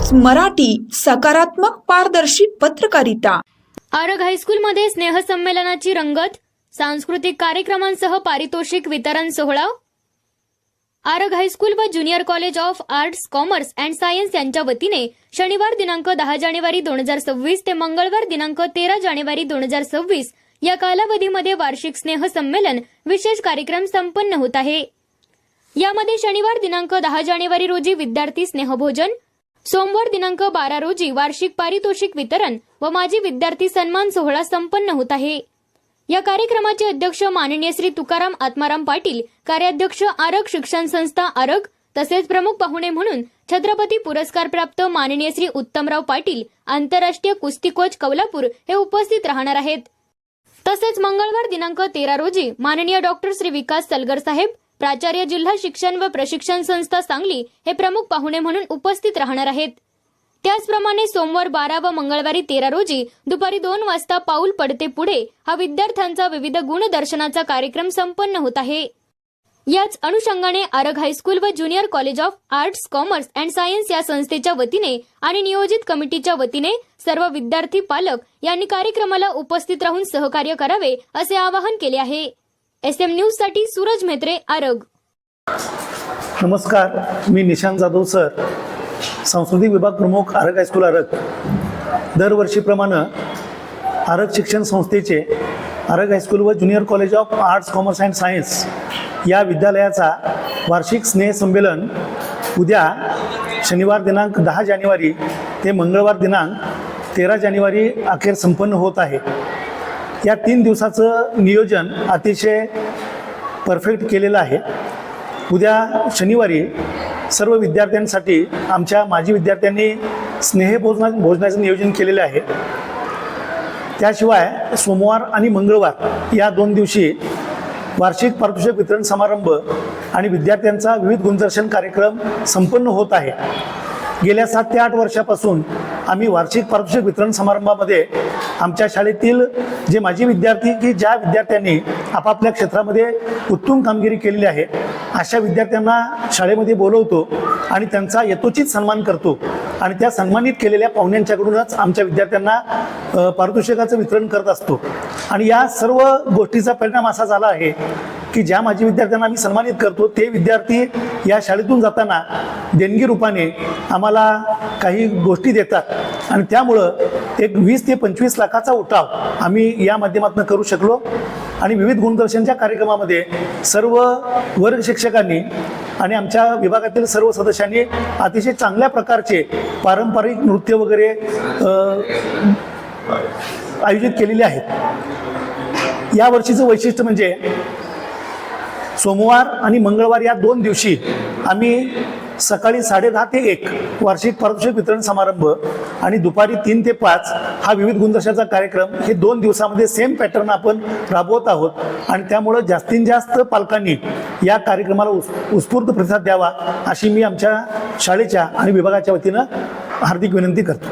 आवाज मराठी, सकारात्मक पारदर्शी पत्रकारिता। आरग हायस्कूलमध्ये स्नेहसंमेलनाची रंगत, सांस्कृतिक कार्यक्रमांसह पारितोषिक वितरण सोहळा। आरग हायस्कूल व junior college of arts, commerce and science यांच्या वतीने शनिवार दिनांक 10 जानेवारी 2026 ते मंगळवार दिनांक 13 जानेवारी 2026 या कालावधीमध्ये वार्षिक स्नेह संमेलन विशेष कार्यक्रम संपन्न होत आहे। यामध्ये शनिवार दिनांक 10 जानेवारी रोजी विद्यार्थी स्नेहभोजन, सोमवार दिनांक 12 रोजी वार्षिक पारितोषिक वितरण व माजी विद्यार्थी सन्मान सोहळा संपन्न होत आहे। या कार्यक्रमाचे अध्यक्ष माननीय श्री तुकाराम आत्माराम पाटील, कार्याध्यक्ष आरग शिक्षण संस्था आरग, तसेच प्रमुख पाहुणे म्हणून छत्रपती पुरस्कार प्राप्त माननीय श्री उत्तमराव पाटील, आंतरराष्ट्रीय कुस्ती कोच कोल्हापूर हे उपस्थित राहणार आहेत। तसेच मंगळवार दिनांक 13 रोजी माननीय डॉक्टर श्री विकास सलगर साहेब, प्राचार्य जिल्हा शिक्षण व प्रशिक्षण संस्था सांगली हे प्रमुख पाहुणे म्हणून उपस्थित राहणार आहेत। त्याचप्रमाणे सोमवार 12 व मंगळवारी 13 रोजी दुपारी 2 वाजता पाऊल पडते पुढे हा विद्यार्थ्यांचा विविध गुणदर्शनाचा कार्यक्रम संपन्न होत आहे। याच अनुषंगाने आरग हायस्कूल व junior college of arts, commerce and science या संस्थेच्या वतीने आणि नियोजित कमिटीच्या वतीने सर्व विद्यार्थी पालक यांनी कार्यक्रमाला उपस्थित राहून सहकार्य करावे असे आवाहन केले आहे। SM न्यूज साठी सूरज म्हेत्रे, आरग। नमस्कार, मी निशांत जाधव सर, सांस्कृतिक विभाग प्रमुख आरग हायस्कूल आरग। दरवर्षीप्रमाणे आरग शिक्षण संस्थेचे आरग हायस्कूल व junior college of arts, commerce and science या विद्यालयाचा वार्षिक स्नेह संमेलन उद्या शनिवार दिनांक 10 जानेवारी ते मंगळवार दिनांक 13 जानेवारी अखेर संपन्न होत आहे। या 3 दिवसाचं नियोजन अतिशय परफेक्ट केलेलं आहे। उद्या शनिवारी सर्व विद्यार्थ्यांसाठी आमच्या माजी विद्यार्थ्यांनी भोजनाचं नियोजन केलेलं आहे। त्याशिवाय सोमवार आणि मंगळवार या 2 दिवशी वार्षिक पारितोषिक वितरण समारंभ आणि विद्यार्थ्यांचा विविध गुणदर्शन कार्यक्रम संपन्न होत आहे। गेल्या 7 ते 8 वर्षापासून आम्ही वार्षिक पारितोषिक वितरण समारंभामध्ये आमच्या शाळेतील जे माजी विद्यार्थी की ज्या विद्यार्थ्यांनी आपापल्या क्षेत्रामध्ये उत्तम कामगिरी केलेली आहे अशा विद्यार्थ्यांना शाळेमध्ये बोलवतो आणि त्यांचा यथोचित सन्मान करतो आणि त्या सन्मानित केलेल्या पाहुण्यांच्याकडूनच आमच्या विद्यार्थ्यांना पारितोषिकाचं वितरण करत असतो। आणि या सर्व गोष्टीचा परिणाम असा झाला आहे की ज्या माजी विद्यार्थ्यांना आम्ही सन्मानित करतो ते विद्यार्थी या शाळेतून जाताना देणगी रूपाने आम्हाला काही गोष्टी देतात आणि त्यामुळं एक 20 ते 25 लाखाचा उठाव आम्ही या माध्यमातून करू शकलो। आणि विविध गुणदर्शनच्या कार्यक्रमामध्ये सर्व वर्ग शिक्षकांनी आणि आमच्या विभागातील सर्व सदस्यांनी अतिशय चांगल्या प्रकारचे पारंपरिक नृत्य वगैरे आयोजित केलेले आहेत। या वर्षीचं वैशिष्ट्य म्हणजे सोमवार आणि मंगळवार या 2 दिवशी आम्ही सकाळी 10:30 ते 1 वार्षिक पारितोषिक वितरण समारंभ आणि दुपारी 3 ते 5 हा विविध गुणदर्शनाचा कार्यक्रम हे 2 दिवसामध्ये सेम पॅटर्न आपण राबवत आहोत आणि त्यामुळे जास्तीत जास्त पालकांनी या कार्यक्रमाला उत्स्फूर्त प्रतिसाद द्यावा अशी मी आमच्या शाळेच्या आणि विभागाच्या वतीनं हार्दिक विनंती करतो।